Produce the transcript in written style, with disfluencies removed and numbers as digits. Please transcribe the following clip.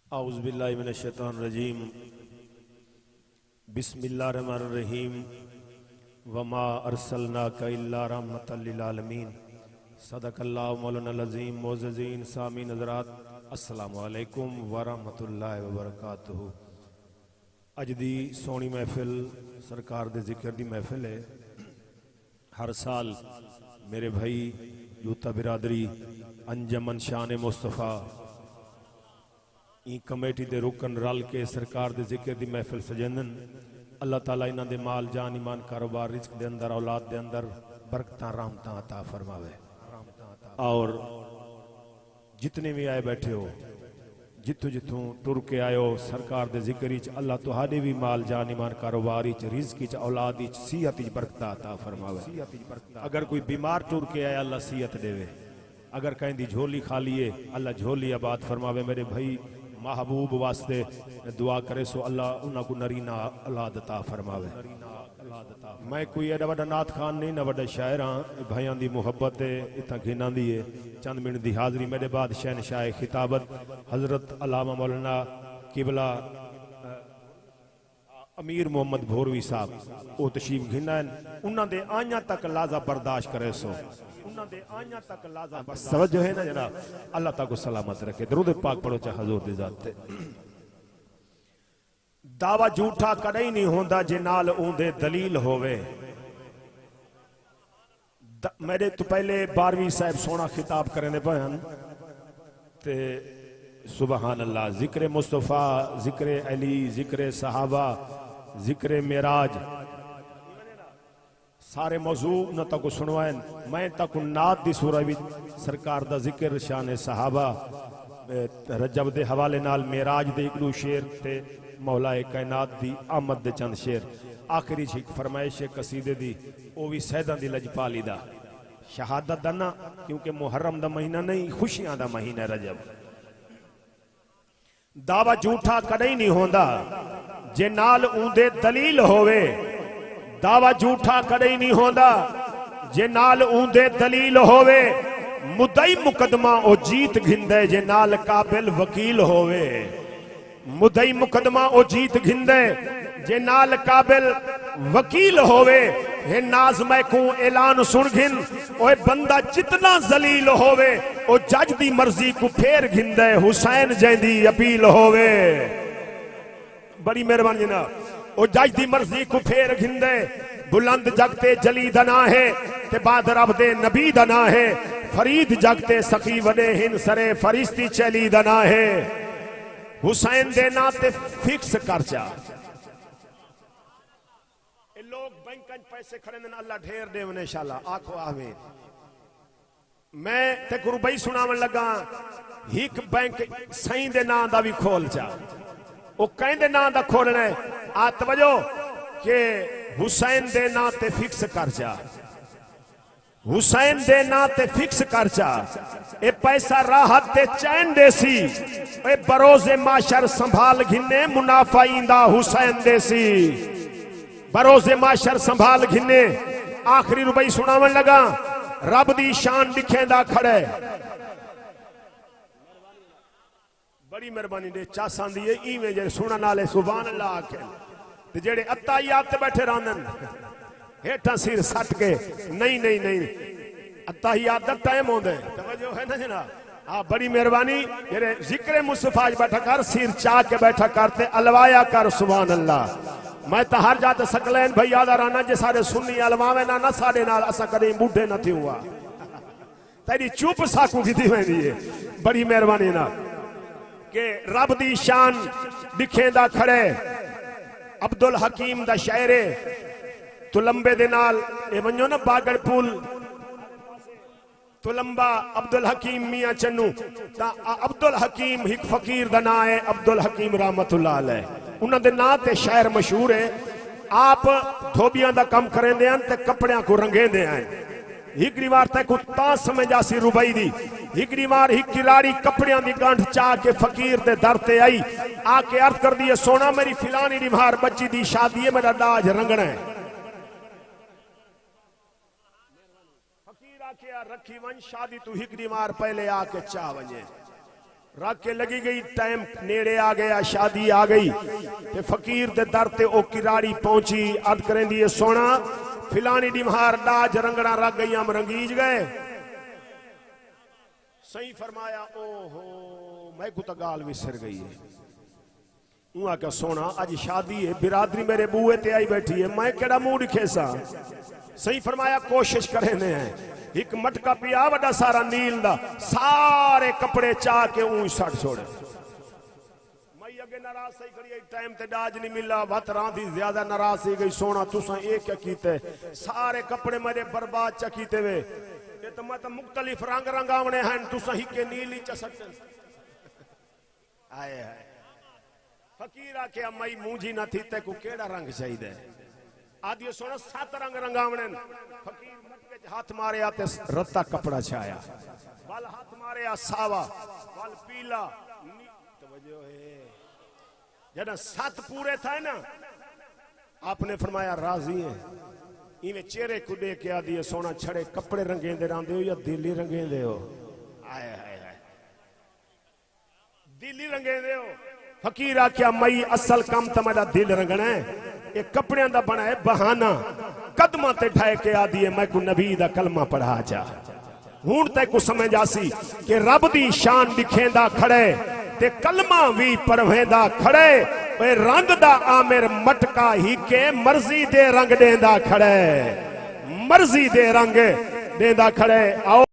औज़ुबिल्लाहि मिनश्शैतानिर्रजीम बिस्मिल्लाहिर्रहमानिर्रहीम वमा अर्सलनाका इल्ला रहमतल लिल आलमीन सदक़ल्लाहु मौलाना अज़ीम मोअज़्ज़ज़ीन सामीन हज़रात अस्सलामु अलैकुम व रहमतुल्लाहि व बरकातुहू। अज दी सोहनी महफिल सरकार दे जिक्र दी महफिल है। हर साल मेरे भाई यूता बिरादरी अंजमन शान मुस्तफ़ा ई कमेटी दे रुकन रल के सरकार दे जिक्र दी महफिल सजेंदन। अल्लाह ताला इन्हां दे माल जान ईमान कारोबार रिज़्क दे अंदर औलाद दे अंदर बरकतां रहमतां अता फरमावे। और जितने भी आए बैठे हो जिथों जिथों टुर के आयो सरकार दे जिक्र विच अल्लाह तुहाडे भी माल जान ईमान कारोबार विच रिज़्क विच औलाद विच सेहत विच बरकतां अता फरमावे। अगर कोई बीमार टुर के आया अल्लाह सेहत देवे, अगर कहीं दी झोली खाली है अल्लाह झोली आबाद फरमावे। मेरे भाई महबूब वास्ते दुआ करे सो अल्लाह उन्हां को नरीना औलाद अता फरमावे। मैं कोई एडा वड्डा नाथ खान नहीं ना वड्डा शायर हाँ, भाइयों की मुहब्बत है इतना घिना दी है। चंद मिनट की हाज़री मेरे बाद शहनशाह खिताबत हजरत अल्लामा मौलाना किबला अमीर मोहम्मद भोरवी साहब वो तशरीफ घिना उन्होंने दे आइयां तक लाजा बर्दाश्त करे सो समझो है ना जनाब। अल्लाह ताको सलामत रखे। दरूद पाक पढ़ो चाहे हजूर दी जात ते। दावा झूठा कदई नहीं होंदा जे नाल ऊंदे दलील होवे। मेरे तो पहले 12वीं साहब सोना खिताब करने बयान ते सुबहान अल्लाह जिक्र मुस्तफ़ा जिक्र अली जिक्र सहाबा जिक्र मेराज सारे मौजू न तक सुनवाएं। मैं तक नात दी सूरह विच सरकार दा जिक्र शान सहाबा रजब दे हवाले नाल मेराज दे एक दो शेर ते मौलाए कायनात दी आमद दे चंद शेर आखिरी च एक फरमाइश कसीदे दी वो भी सैदा दी लजपाली दा शहादत दा ना, क्योंकि मुहर्रम दा महीना नहीं खुशियां दा महीना रजब। दावा झूठा कदई नहीं होंदा जे नाल ऊंदे दलील होवे। दावा झूठा कदई नहीं होंदा जे नाल ऊंदे दलील होवे। मुद्दई मुकदमा ओ जीत घिंदे जे नाल काबिल वकील होवे। मुद्दई मुकदमा ओ जीत घिंदे जे नाल काबिल वकील होवे। हे नाज मैं को ऐलान सुन घिन ओए बंदा जितना जलील होवे ओ जज दी मर्जी को फेर घिंदे हुसैन जैंदी अपील होवे। बड़ी मेहरबानी जनाब। ओ जज दी मर्जी को फेर घिंदे बुलंद जगते जली दना है ते बाद रब दे नबी दना है। फरीद जगते सखी वडे हिन सरे फरिश्ती चली दना है। हुसैन दे ना ते फिक्स खर्चा। लोग बैंक पैसे खड़े ने अल्लाह ढेर देवने इंशाअल्लाह आखो आमीन। मैं ते रुपई सुनावन लगा हिक बैंक सही दे नां दा भी खोल चा वो कहंदे नां दा खोलना है। आ तवज्जो के हुसैन दे नां ते फिक्स खर्चा। हुसैन दे नां ते फिक्स खर्चा। ए पैसा राहत ते चैन देसी ए बरोज़े माशर संभाल घिने मुनाफा इंदा हुसैन देसी। बरोज़े माशर संभाल घिने आखिरी रुपई सुनावन लगा रब दी शान दिखेंदा खड़े। बड़ी मेहरबानी दे चासां दी इवें जे सुनन वाले सुभान अल्लाह आखे ते जेड़े अत्ताहियात ते बैठे रहंदन हेठा सिर सट के नहीं नहीं नहीं अत्ताहियात दा टाइम होंदे तवज्जो है ना जनाब। हाँ बड़ी मेहरबानी जेड़े जिक्र मुस्तफा बैठा कर सिर चा के बैठा करते अलवाया कर सुभान अल्लाह। मैं तो हर जात सकलैन भाई याद राना जे सारे सुन्नी अलवावे ना ना साडे नाल असा कदे बूढ़े न थी हुआ तेरी चुप साकू की थी वेंदी है। बड़ी मेहरबानी ना के रब दी शान दिखेंदा खड़े। अब्दुल हकीम दा शायरे तुलंबे दे नाल ए वणो ना बागड़ पुल तुलंबा अब्दुल हकीम मियां चन्नू ता अब्दुल हकीम एक फकीर दा नाम है अब्दुल हकीम रहमतुल्लाह अलैह। उन्हां दे नाम ते शायर मशहूर है। आप धोबियां दा काम करेंदे हन ते कपड़ियां को रंगेंदे हैं। हिकड़ी बार तक ता समझा सी रुबई दी हिकड़ी बार ही किराड़ी कपड़ियां दी गांठ चा के फकीर दे दर ते आई आके अर्ज कर दी सोना मेरी फिलानी रिमार बच्ची दी शादी है मेरा दाज रंगना है। फकीर आके रखी वन शादी तू हिकड़ी मार पहले आके चा वजे रख के लगी गई, टाइम नेड़े आ गया, शादी आ गई ते फकीर दे दर ते ओ किराड़ी पहुंची। अर्ज करेंदी है सोना फिलानी डिमहार डाज रंगना रख गई, हम रंगीज गए। सही फरमाया ओहो मैं को तो गाल विसर गई है। उहा क्या सोना अज शादी है, बिरादरी मेरे बूहे ते आई बैठी है, मैं केड़ा मुंह दिखे सा। सही फरमाया कोशिश करेंदे हैं, एक मटका पिया वड्डा सारा नील दा, सारे कपड़े चाह के ऊं सट छोड़े। मैं अगे नाराज सही खड़ी, टाइम ते डाज नहीं मिला, वत रांधी ज्यादा नाराज सी गई। सोना तुसा एक क्या कीते, सारे कपड़े मेरे बर्बाद च कीते वे, ये तो मैं तो मुख्तलिफ रंग रंगावने हैं, तुसा ही के नीली च सट आए है। फकीर आख्या मई मूंझी न थी ते को केड़ा रंग चाहिए। आदि सोना 7 रंग रंगावने। फकीर मटके हाथ मारे आते रत्ता कपड़ा छाया, वल हाथ मारे आ सावा, वल पीला। तवज्जो है, जब 7 पूरे थे ना आपने फरमाया राजी है। इवें चेहरे को देख के आदि सोना छड़े कपड़े रंगेंदे रहंदे हो या दिली रंगेंदे हो। आए हाय हाय दिली रंगेंदे हो। फकीर आख्या मई असल कम तो मेरा दिल रंगना है, ये कपड़े का बना है बहाना। कदम ते ठाए के आदि है मैं को नबी दा कलमा पढ़ा जा। हूं ते को समझ आसी कि रब दी शान दिखेंदा खड़े ते कलमा भी पढ़वेंदा खड़े। वे रंग दा आमिर मटका ही के मर्जी दे रंग देंदा खड़े, मर्जी दे रंग देंदा खड़े। आओ